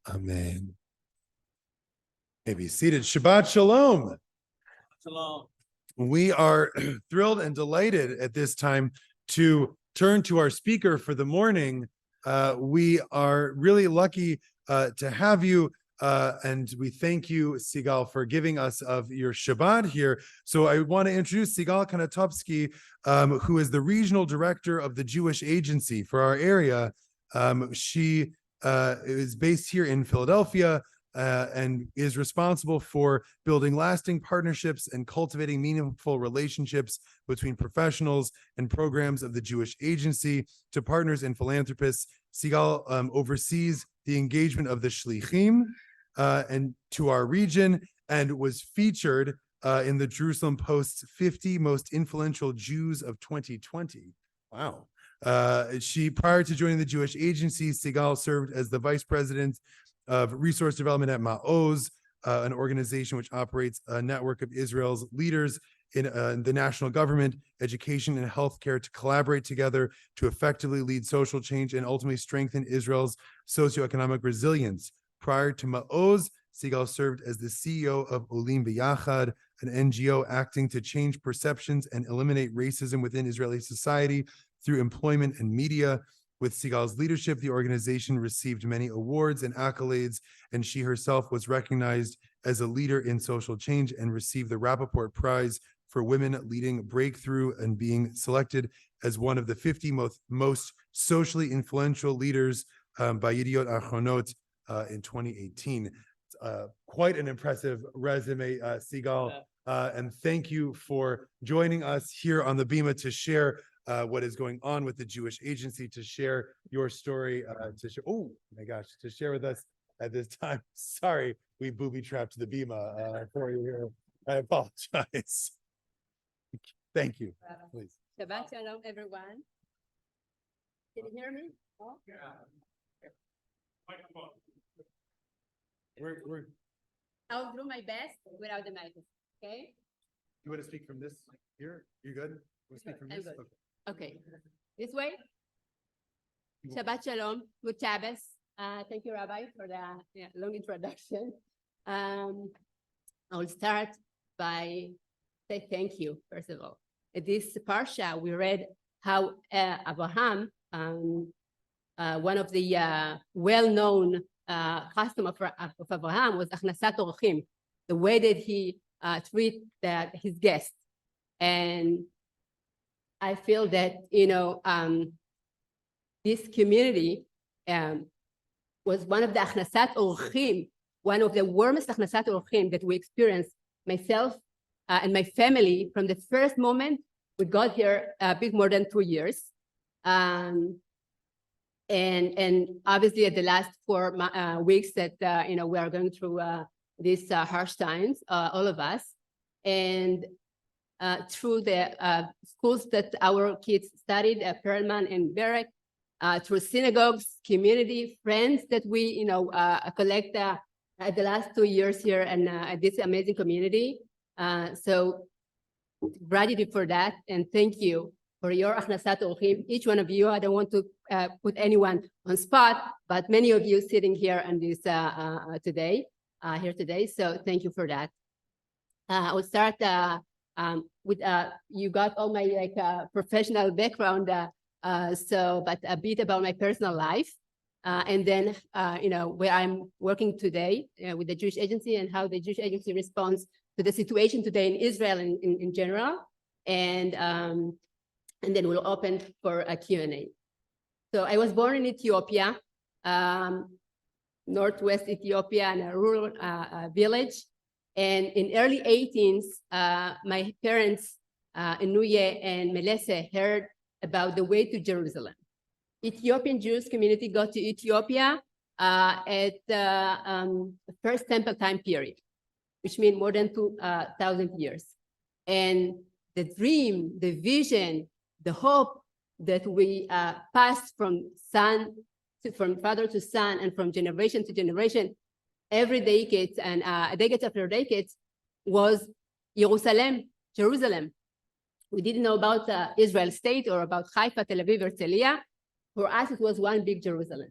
Amen. May be seated. Shabbat Shalom. Shalom. We are thrilled and delighted at this time to turn to our speaker for the morning. We are really lucky to have you, and we thank you, Sigal, for giving us of your Shabbat here. So I want to introduce Sigal Kanotopsky, who is the regional director of the Jewish Agency for our area. She is based here in Philadelphia, and is responsible for building lasting partnerships and cultivating meaningful relationships between professionals and programs of the Jewish Agency to partners and philanthropists. Sigal oversees the engagement of the Shlichim and to our region, and was featured in the Jerusalem Post's 50 most influential Jews of 2020. Wow. Prior to joining the Jewish Agency, Sigal served as the vice president of resource development at Ma'oz, an organization which operates a network of Israel's leaders in the national government, education, and healthcare to collaborate together to effectively lead social change and ultimately strengthen Israel's socioeconomic resilience. Prior to Ma'oz, Sigal served as the CEO of Olim B'Yachad, an NGO acting to change perceptions and eliminate racism within Israeli society through employment and media. With Sigal's leadership, the organization received many awards and accolades, and she herself was recognized as a leader in social change and received the Rappaport Prize for Women Leading Breakthrough and being selected as one of the 50 most socially influential leaders by Yediot Achronot in 2018. Quite an impressive resume, Sigal, and thank you for joining us here on the Bima to share what is going on with the Jewish Agency, to share your story, oh my gosh, to share with us at this time. Sorry, we booby-trapped the Bima for you here. I apologize. Thank you. Please. Shabbat Shalom, everyone. Can you hear me? Oh? Yeah. I'll do my best without the mic, okay? You want to speak from this here? You good? Want to speak from this? Okay. This way. Shabbat Shalom, good Shabbos. Thank you, Rabbi, for the long introduction. I'll start by saying thank you, first of all. In this parsha, we read how Abraham, one of the well-known custom of Abraham was achnasat orchim, the way that he treat his guests. And I feel that, this community was one of the achnasat orchim, one of the warmest achnasat orchim that we experienced, myself and my family, from the first moment we got here a bit more than 2 years. And obviously at the last 4 weeks that, we are going through these harsh times, all of us. And through the schools that our kids studied at Perelman and Berek, through synagogues, community, friends that we, collect at the last 2 years here and at this amazing community. So gratitude for that, and thank you for your achnasat orchim, each one of you. I don't want to put anyone on spot, but many of you sitting here on this today. So thank you for that. I will start with you got all my professional background, but a bit about my personal life, and then where I'm working today with the Jewish Agency and how the Jewish Agency responds to the situation today in Israel in general, and then we'll open for a Q&A. So I was born in Ethiopia, northwest Ethiopia, in a rural village. And in early 18s, my parents, Enuye and Melese, heard about the way to Jerusalem. Ethiopian Jewish community got to Ethiopia at the first temple time period, which means more than 2,000 years. And the dream, the vision, the hope that we passed from father to son and from generation to generation, every decade and decades after decades, was Jerusalem. We didn't know about Israel state or about Haifa, Tel Aviv, or Herzliya. For us, it was one big Jerusalem.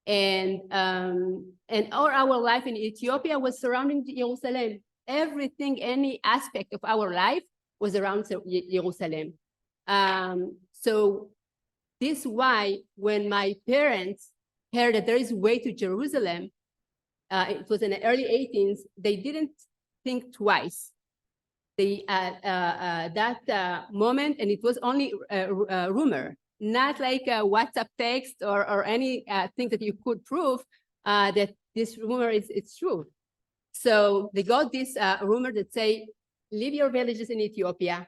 And all our life in Ethiopia was surrounding Jerusalem. Everything, any aspect of our life was around Jerusalem. So this is why when my parents heard that there is a way to Jerusalem, it was in the early 18s, they didn't think twice. They that moment, and it was only a rumor, not like a WhatsApp text or any thing that you could prove that this rumor is true. So they got this rumor that say, leave your villages in Ethiopia,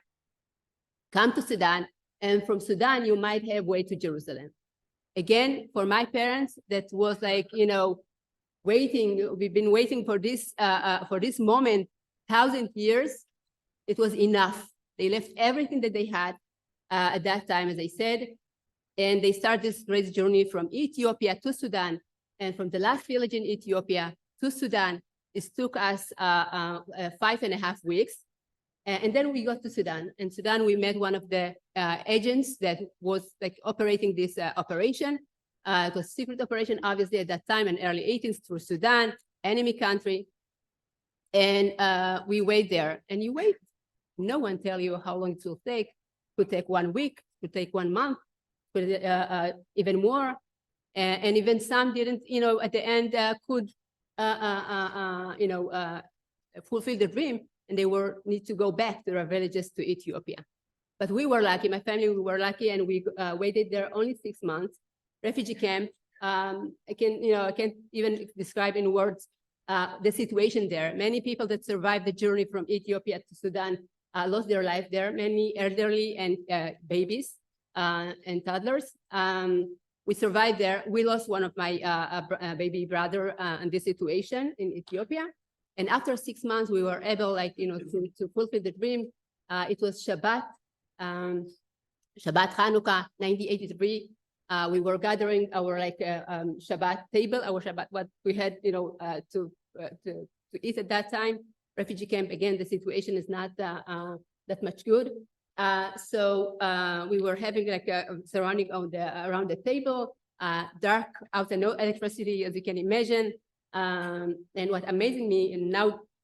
come to Sudan, and from Sudan you might have way to Jerusalem. Again, for my parents, that was like, you know, waiting. We've been waiting for this moment 1,000 years. It was enough. They left everything that they had at that time, as I said, and they started this great journey from Ethiopia to Sudan. And from the last village in Ethiopia to Sudan, it took us 5.5 weeks. And then we got to Sudan. In Sudan, we met one of the agents that was like operating this operation. It was a secret operation, obviously, at that time in early 18s through Sudan, enemy country. And we wait there, and you wait. No one tell you how long it will take. It could take 1 week, it could take 1 month, could even more. And even some didn't, you know, at the end could, fulfill the dream, and they need to go back to their villages to Ethiopia. But we were lucky, my family, we were lucky, and we waited there only 6 months. Refugee camp, I can't even describe in words the situation there. Many people that survived the journey from Ethiopia to Sudan lost their life there, many elderly and babies and toddlers. We survived there. We lost one of my baby brother in this situation in Ethiopia. And after 6 months, we were able, like, you know, to fulfill the dream. It was Shabbat, Shabbat Hanukkah, 1983. We were gathering our Shabbat table, our Shabbat, what we had, you know, to eat at that time. Refugee camp, again, the situation is not that much good. So we were having like a surrounding around the table, dark, out and no electricity, as you can imagine. And what amazing me, and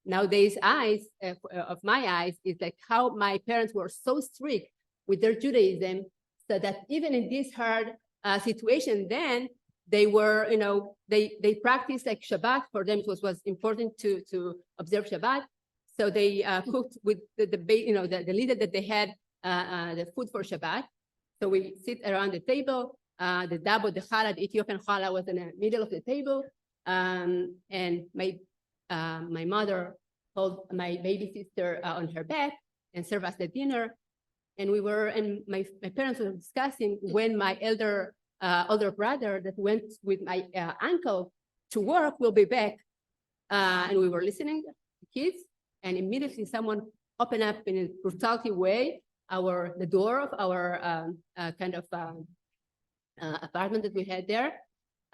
nowadays eyes of my eyes, is like how my parents were so strict with their Judaism, so that even in this hard situation, then they were, you know, they practiced like Shabbat. For them, it was important to observe Shabbat. So they cooked with the leader that they had the food for Shabbat. So we sit around the table. The dabo, the challah, the Ethiopian challah was in the middle of the table. And my mother hold my baby sister on her back and serve us the dinner. And my parents were discussing when my older brother that went with my uncle to work will be back. And we were listening to the kids, and immediately someone opened up in a brutality way the door of our apartment that we had there,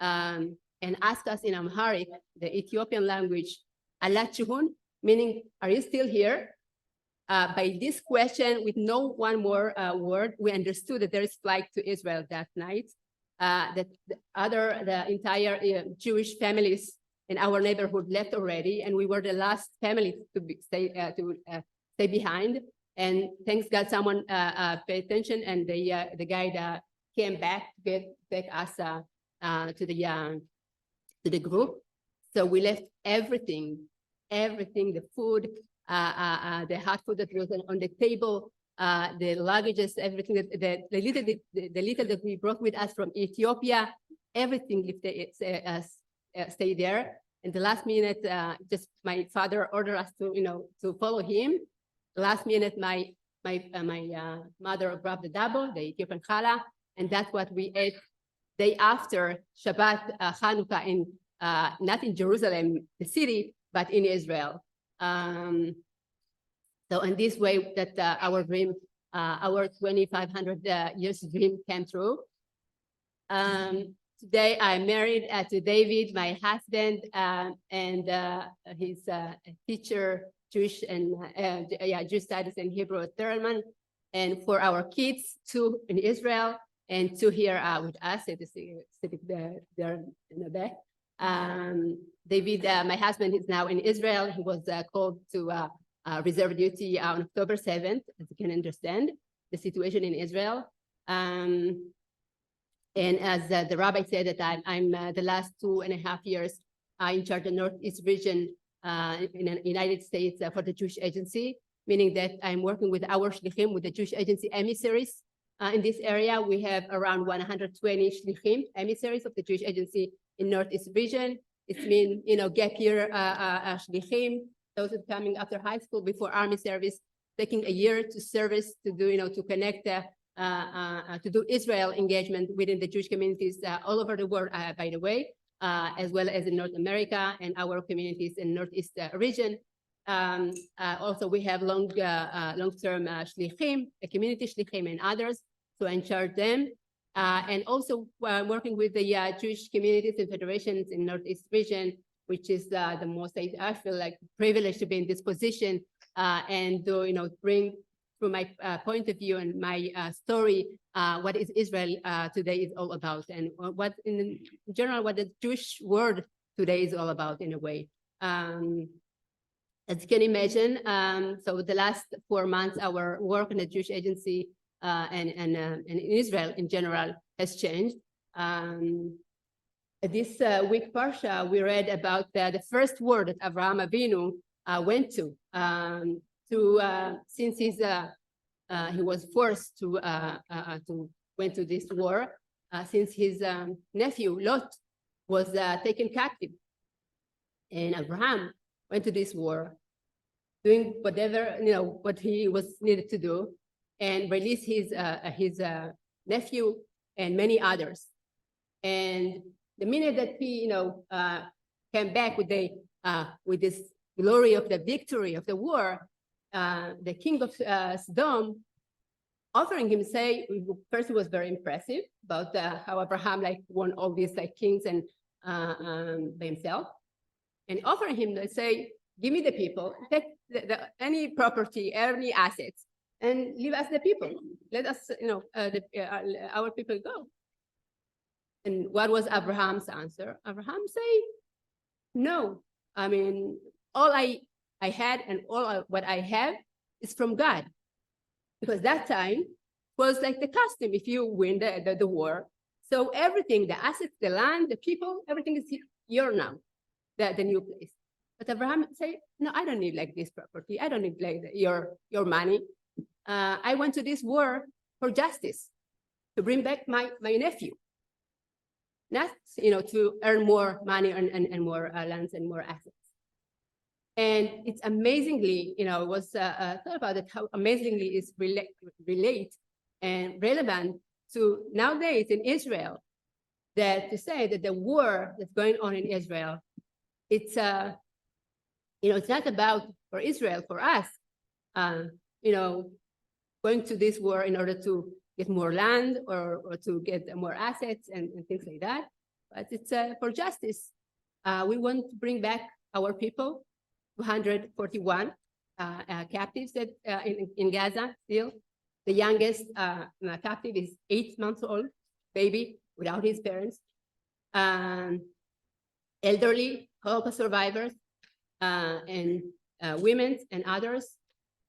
and asked us in Amharic, the Ethiopian language, "Alat Chuhun," meaning, "Are you still here?" By this question, with no one more word, we understood that there is flight to Israel that night. That the entire Jewish families in our neighborhood left already, and we were the last family to stay behind. And thanks God, someone paid attention, and the guide came back to take us to the group. So we left everything, the food, the hot food that was on the table, the luggages, everything, the little that we brought with us from Ethiopia, everything stayed there. In the last minute, just my father ordered us to follow him. Last minute, my mother grabbed the dabo, the Ethiopian challah, and that's what we ate day after Shabbat Hanukkah not in Jerusalem, the city, but in Israel. So in this way that our dream, our 2,500 years dream came true. Today I'm married to David, my husband, and he's a teacher, Jewish Studies and Hebrew at Thurman. And for our kids, 2 in Israel and two here with us, sitting there in the back. David, my husband, is now in Israel. He was called to reserve duty on October 7th, as you can understand the situation in Israel. And as the rabbi said, that I'm the last 2.5 years in charge of the Northeast region in the United States for the Jewish Agency, meaning that I'm working with our shlichim, with the Jewish Agency emissaries. In this area, we have around 120 shlichim, emissaries of the Jewish Agency in Northeast region. It's mean, gap year shlichim, those who are coming after high school before army service, taking a year to service, to do, to connect, to do Israel engagement within the Jewish communities all over the world, by the way, as well as in North America and our communities in Northeast region. Also, we have long-term shlichim, community shlichim and others, to in-charge them. And also working with the Jewish communities and federations in Northeast region, which is the most, I feel like privileged to be in this position and to, bring from my point of view and my story, what is Israel today is all about, and what in general, what the Jewish world today is all about in a way. As you can imagine, so the last 4 months, our work in the Jewish Agency and in Israel in general has changed. This week, Parsha, we read about the first war that Avraham Avinu went to since he was forced to went to this war, since his nephew Lot was taken captive, and Abraham went to this war, doing whatever what he was needed to do, and release his nephew and many others. And the minute that he came back with this glory of the victory of the war, the king of Sodom offering him, say, first it was very impressive about how Abraham won all these kings and by himself, and offering him, they say, give me the people, take any property, any assets, and leave us the people. Let us, our people go. And what was Abraham's answer? Abraham say, no. I mean, all I had and what I have is from God. Because that time was like the custom if you win the war. So everything, the assets, the land, the people, everything is yours now, the new place. But Abraham say, no, I don't need this property. I don't need your money. I went to this war for justice, to bring back my nephew. Not, to earn more money and more lands and more assets. And it's amazingly, it was thought about it, how amazingly is relate and relevant to nowadays in Israel, that to say that the war that's going on in Israel, it's it's not about for Israel, for us, going to this war in order to get more land or to get more assets and things like that. But it's for justice. We want to bring back our people, 241 captives that in Gaza still. The youngest captive is 8 months old, baby, without his parents. Elderly, Holocaust survivors, and women and others.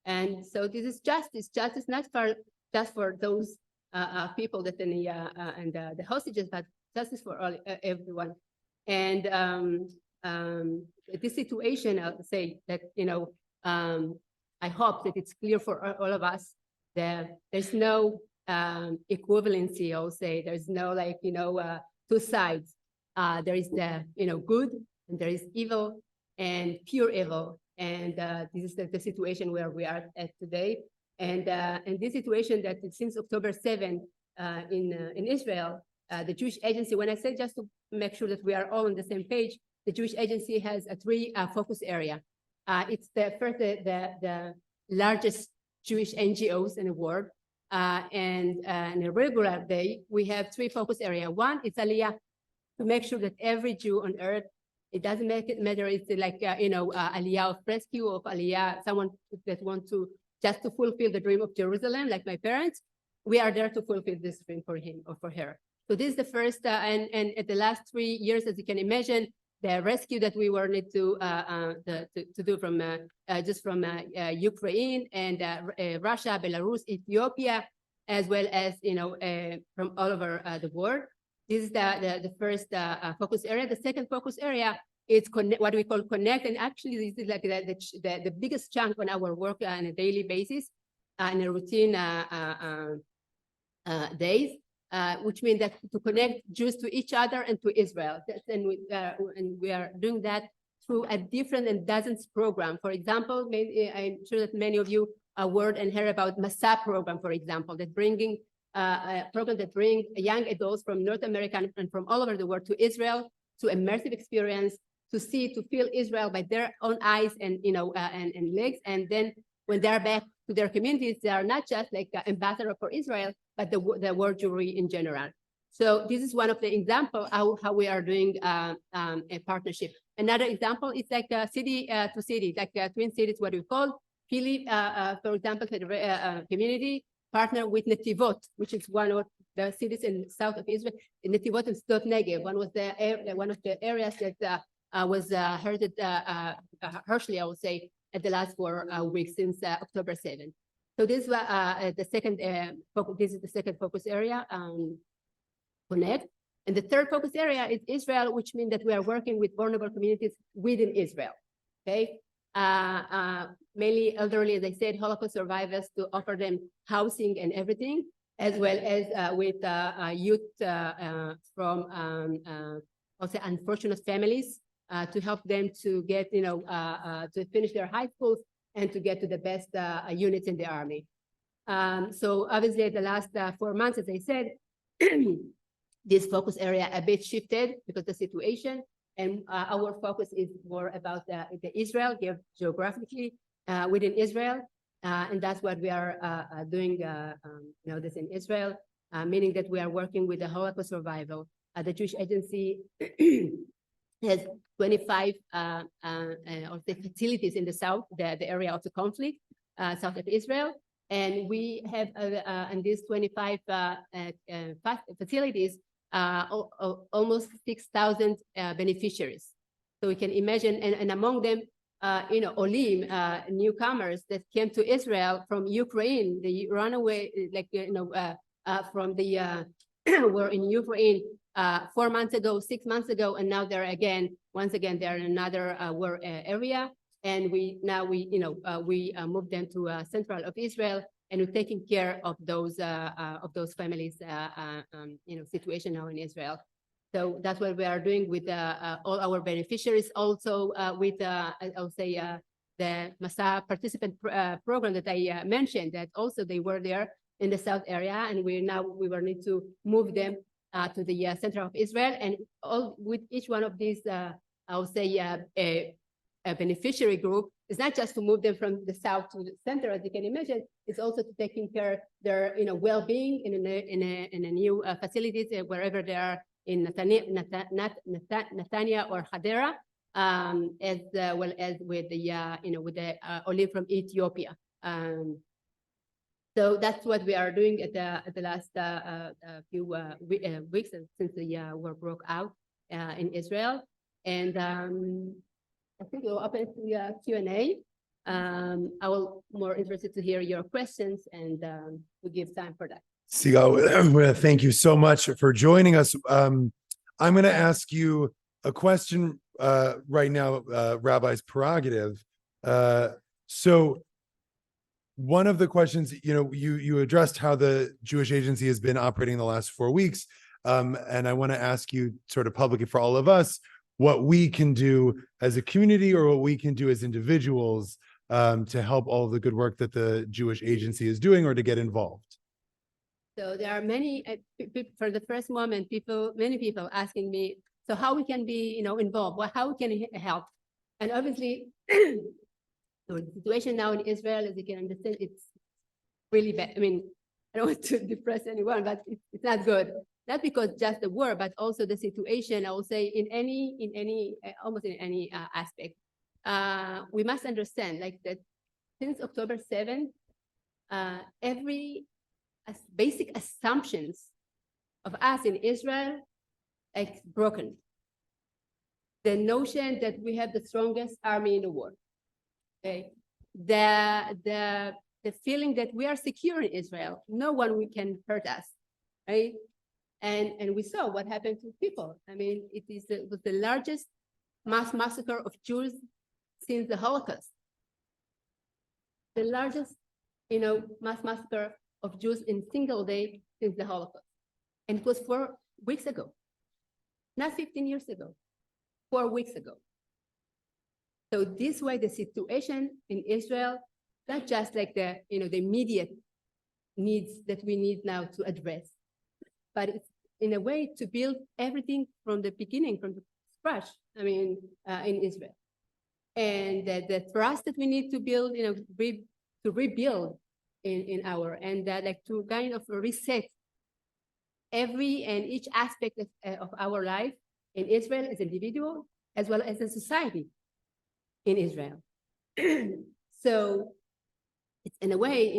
And so this is justice not just for those people that in the hostages, but justice for everyone. And this situation, I'll say that, I hope that it's clear for all of us that there's no equivalency, I'll say. There's no two sides. There is the, good, and there is evil and pure evil. And this is the situation where we are at today. And this situation that since October 7 in Israel, the Jewish Agency, when I say just to make sure that we are all on the same page, the Jewish Agency has a 3 focus area. It's the largest Jewish NGOs in the world. And on a regular day, we have 3 focus areas. One is Aliyah, to make sure that every Jew on earth, it doesn't matter, it's Aliyah of rescue, of Aliyah, someone that wants to just to fulfill the dream of Jerusalem, like my parents, we are there to fulfill this dream for him or for her. So this is the first, and at the last 3 years, as you can imagine, the rescue that we were need to do from just from Ukraine and Russia, Belarus, Ethiopia, as well as from all over the world. This is the first focus area. The second focus area is what we call connect, and actually this is like the biggest chunk on our work on a daily basis, in a routine days. Which means that to connect Jews to each other and to Israel. And we are doing that through a different and dozens program. For example, I'm sure that many of you heard and heard about Masa program, for example, that bringing a program that bring young adults from North America and from all over the world to Israel, to immersive experience, to feel Israel by their own eyes and and legs. And then when they're back to their communities, they are not just like ambassador for Israel, but the world Jewry in general. So this is one of the examples how we are doing a partnership. Another example is like city to city, like twin cities, what we call Philly, for example, community partner with Netivot, which is one of the cities in south of Israel. Netivot and Sdot Negev, one of the areas that was hurted harshly, I would say, at the last 4 weeks since October 7th. So this is the second. This is the second focus area, connect. And the third focus area is Israel, which means that we are working with vulnerable communities within Israel. Okay, mainly elderly, as I said, Holocaust survivors, to offer them housing and everything, as well as with youth from also unfortunate families, to help them to get to finish their high schools and to get to the best units in the army. So obviously the last 4 months, as I said, this focus area a bit shifted because of the situation, and our focus is more about the Israel, geographically within Israel, and that's what we are doing this in Israel, meaning that we are working with the Holocaust survival. The Jewish Agency has 25 of the facilities in the south, the area of the conflict, south of Israel. And we have in these 25 facilities, almost 6,000 beneficiaries. So we can imagine, and among them, Olim, newcomers that came to Israel from Ukraine, the runaway, from the, were in Ukraine 4 months ago, 6 months ago, and now they're once again, they're in another war area. And we moved them to central of Israel, and we're taking care of those families, situation now in Israel. So that's what we are doing with all our beneficiaries. Also with, I'll say, the Masa participant program that I mentioned, that also they were there in the south area, and we will need to move them to the center of Israel. And all with each one of these, I'll say, a beneficiary group, is not just to move them from the south to the center, as you can imagine. It's also to taking care of their well-being in a new facilities wherever they are in Netanya or Hadera, as well as with the with the Olim from Ethiopia. So that's what we are doing at the last few weeks since the war broke out in Israel. And I think we'll open the Q&A. I will more interested to hear your questions, and we'll give time for that. Sigal, thank you so much for joining us. I'm going to ask you a question right now, Rabbi's prerogative. So one of the questions, you addressed how the Jewish Agency has been operating the last 4 weeks. And I want to ask you sort of publicly for all of us, what we can do as a community or what we can do as individuals to help all of the good work that the Jewish Agency is doing, or to get involved. So there are many, for the first moment, many people asking me, so how we can be, involved? Well, how we can help? And obviously, so the situation now in Israel, as you can understand, it's really bad. I mean, I don't want to depress anyone, but it's not good. Not because just the war, but also the situation, I will say, almost in any aspect. We must understand, like, that since October 7th, every basic assumptions of us in Israel like broken. The notion that we have the strongest army in the world, okay? The feeling that we are secure in Israel, no one can hurt us, right? And we saw what happened to people. I mean, it was the largest mass massacre of Jews since the Holocaust. The largest, mass massacre of Jews in single day since the Holocaust. And it was 4 weeks ago, not 15 years ago, 4 weeks ago. So this way, the situation in Israel, not just like the immediate needs that we need now to address, but it's in a way to build everything from the beginning, from the scratch, in Israel. And the trust that we need to build, to rebuild in our, and like to kind of reset every and each aspect of our life in Israel as an individual, as well as a society in Israel. So it's in a way,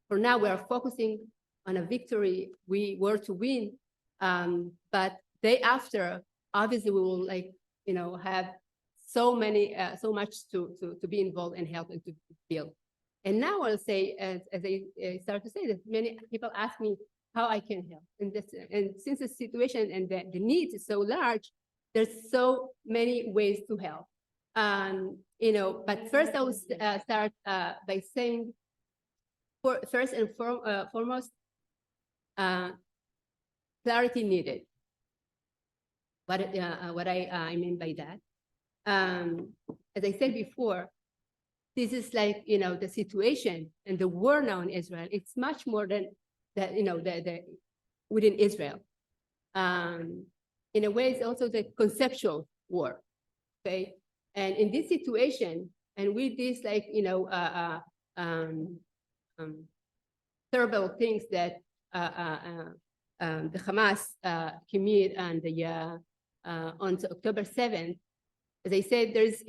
for now we are focusing on a victory we were to win, but day after, obviously we will have so much to be involved and help and to build. And now I'll say, as I start to say that many people ask me how I can help. And since the situation and the need is so large, there's so many ways to help. But first I will start by saying, first and foremost, clarity needed. What I mean by that, as I said before, this is like the situation and the war now in Israel. It's much more than that. The within Israel. In a way, it's also the conceptual war. Okay, and in this situation, and with this terrible things that the Hamas commit on October 7th, as I said, there's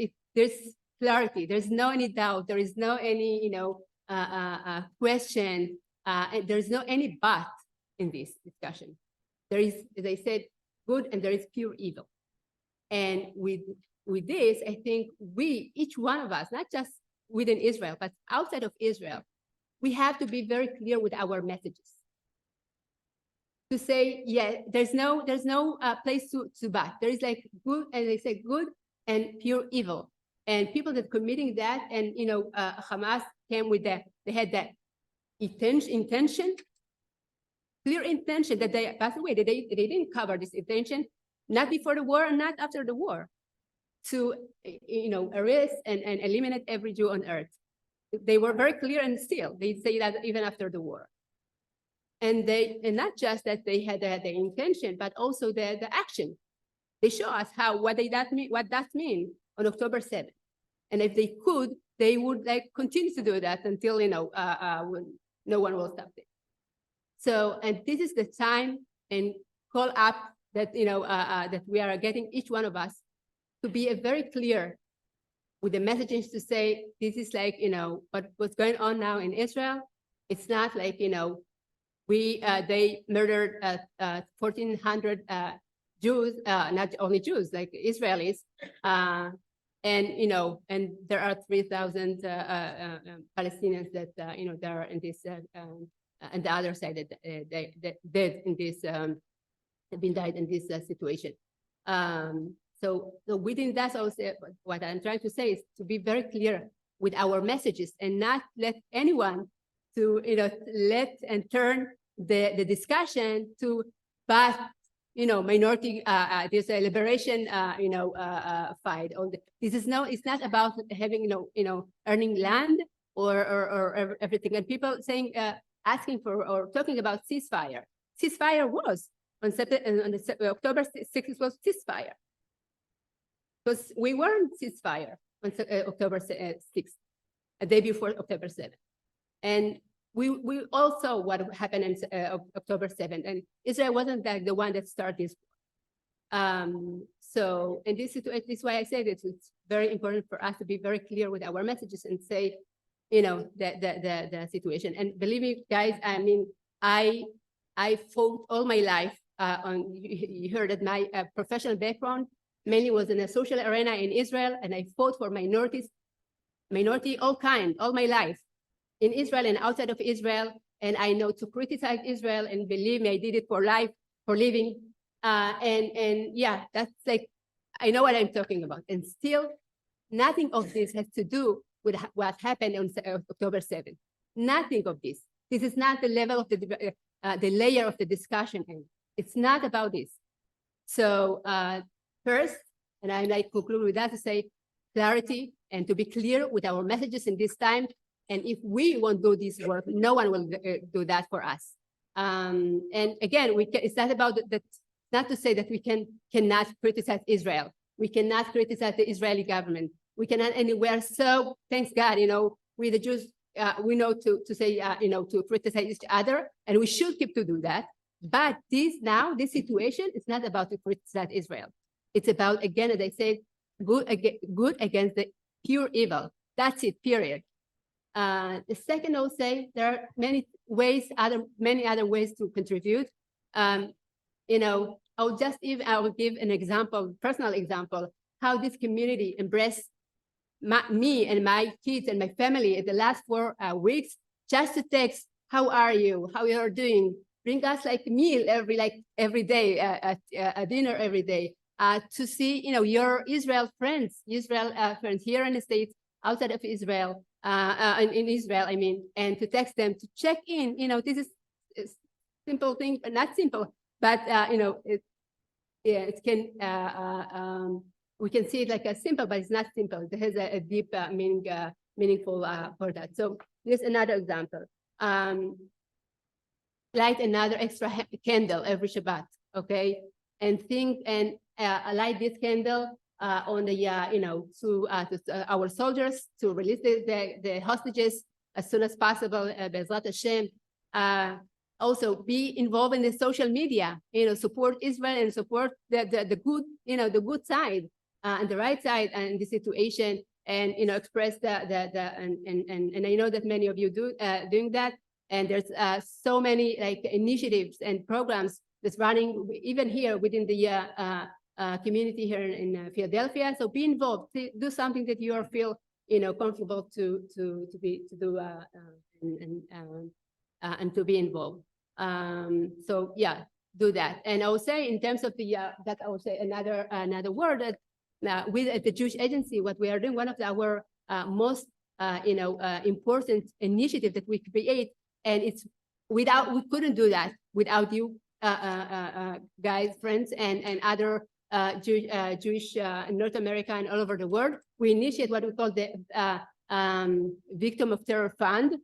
clarity. There's no any doubt. There is no any question. And there's no any but in this discussion. There is, as I said, good and there is pure evil. And with this, I think each one of us, not just within Israel, but outside of Israel, we have to be very clear with our messages. To say, yeah, there's no place to back. There is like good, as I say, good and pure evil. And people that committing that, and Hamas came with that. They had that intention, clear intention that they, by the way, they didn't cover this intention, not before the war and not after the war, to erase and eliminate every Jew on earth. They were very clear, and still they say that even after the war. And not just that they had the intention, but also the action. They show us what that means on October 7th. And if they could, they would continue to do that until when no one will stop it. So, and this is the time and call up that that we are getting, each one of us, to be very clear with the messages to say, this is what's going on now in Israel. It's not like they murdered 1,400 Jews, not only Jews, like Israelis, and there are 3,000 Palestinians that they are in this, and the other side that they dead in this, have been died in this situation. So within that, also what I'm trying to say is to be very clear with our messages and not let anyone to let and turn the discussion to past minority this liberation fight. This is it's not about having earning land or everything. And people saying asking for or talking about ceasefire. Ceasefire was on October 6th. It was ceasefire because we weren't ceasefire on October 6th, a day before October 7th, and we all saw what happened on October 7th, and Israel wasn't the one that started this. So in this situation, this is why I say that it's very important for us to be very clear with our messages and say, the situation. And believe me, guys, I mean, I fought all my life you heard that my professional background mainly was in the social arena in Israel, and I fought for minority, all my life, in Israel and outside of Israel. And I know to criticize Israel, and believe me, I did it for life, for living. And yeah, that's like, I know what I'm talking about. And still, nothing of this has to do with what happened on October 7th. Nothing of this. This is not the level of the layer of the discussion. And it's not about this. So first, and I like to conclude with that to say clarity and to be clear with our messages in this time. And if we won't do this work, no one will do that for us. And again, it's not about that. Not to say that we cannot criticize Israel. We cannot criticize the Israeli government. We cannot anywhere. So thanks God, we the Jews, we know to say, to criticize each other, and we should keep to do that. But this situation is not about to criticize Israel. It's about, again, as I said, good against the pure evil. That's it, period. The second, I'll say there are many other ways to contribute. I'll give an example, personal example, how this community embraced me and my kids and my family in the last 4 weeks, just to text, how are you? How you are doing? Bring us like meal every day, a dinner every day, to see, your Israel friends here in the States, outside of Israel, in Israel, I mean, and to text them, to check in. This is a simple thing, but not simple, but it can, we can see it like a simple, but it's not simple. It has a deep meaningful for that. So here's another example. Light another extra candle every Shabbat, okay? And light this candle on the, to our soldiers, to release the hostages as soon as possible, Be'ezrat Hashem. Also be involved in the social media, support Israel and support the good, the good side and the right side and the situation, and express and I know that many of you doing that. And there's so many initiatives and programs that's running even here within the community here in Philadelphia. So be involved, do something that you feel comfortable to do and to be involved. So yeah, do that. And I would say in terms of that I would say another word that with the Jewish Agency, what we are doing, one of our most important initiative that we create, and we couldn't do that without you guys, friends, and other Jewish North America and all over the world. We initiate what we call the Victim of Terror Fund.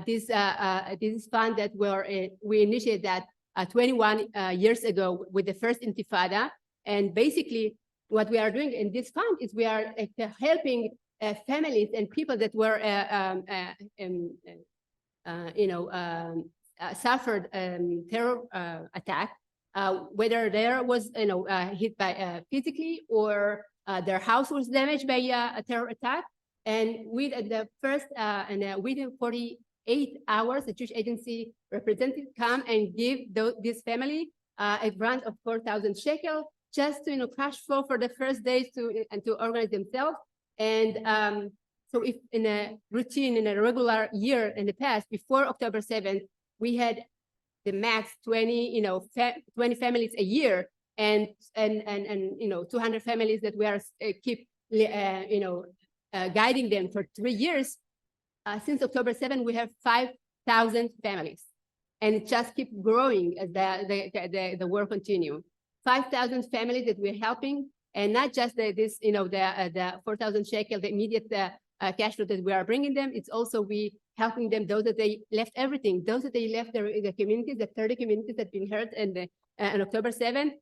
This is fund that we initiated that 21 years ago with the first Intifada. And basically what we are doing in this fund is we are helping families and people that were suffered terror attack, whether there was hit by physically or their house was damaged by a terror attack. And with the first within 48 hours, the Jewish Agency representative come and give this family a grant of 4,000 shekel just to cash flow for the first days to organize themselves. And so if in a routine, in a regular year in the past, before October 7th, we had the max 20 families a year, and 200 families that we are keep guiding them for 3 years. Since October 7th, we have 5,000 families, and it just keeps growing as the work continues. 5,000 families that we're helping, and not just the 4,000 shekel, the immediate cash flow that we are bringing them. It's also we helping them, those that they left everything, those that they left the communities, the 30 communities that been hurt on October 7th.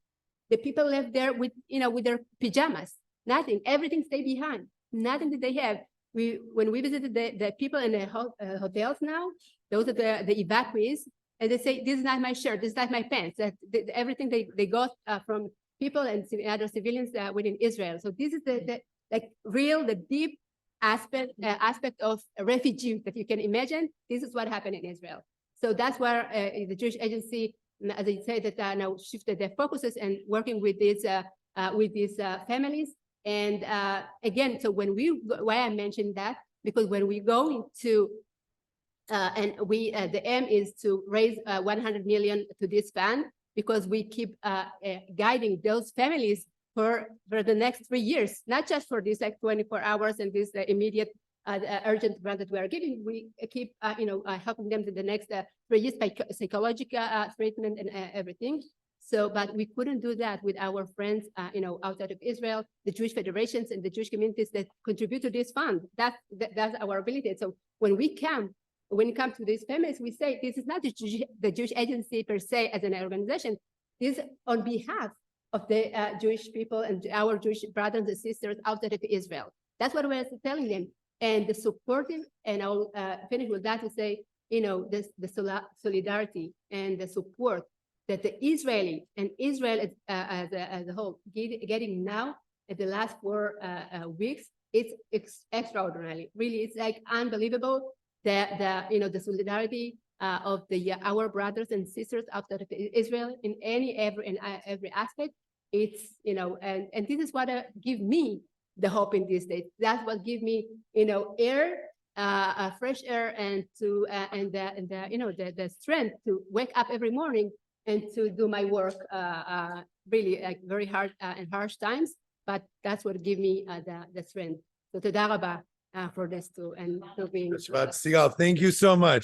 The people left there with their pajamas, nothing, everything stayed behind, nothing that they have. When we visited the people in the hotels now, those are the evacuees, and they say, this is not my shirt, this is not my pants, everything they got from people and other civilians within Israel. So this is the deep aspect of refugees that you can imagine. This is what happened in Israel. So that's where the Jewish Agency, as I said, that now shifted their focuses and working with these families. And again, so why I mentioned that, because when we go into and the aim is to raise 100 million to this fund, because we keep guiding those families for the next 3 years, not just for this like 24 hours and this immediate urgent grant that we are giving. We keep helping them in the next 3 years by psychological treatment and everything. So, but we couldn't do that with our friends, outside of Israel, the Jewish federations and the Jewish communities that contribute to this fund. That's our ability. So when it comes to these families, we say this is not the Jewish Agency per se as an organization. This is on behalf of the Jewish people and our Jewish brothers and sisters outside of Israel. That's what we're telling them. And the supportive, and I'll finish with that to say, the solidarity and the support that the Israeli and Israel as a whole getting now at the last 4 weeks, it's extraordinary. Really, it's like unbelievable. The solidarity of our brothers and sisters outside of Israel in every aspect. It's and this is what give me the hope in these days. That's what give me air, fresh air, and the strength to wake up every morning and to do my work. Really like very hard and harsh times, but that's what give me the strength. So toda rabba for this too, and to being. Sigal, thank you so much.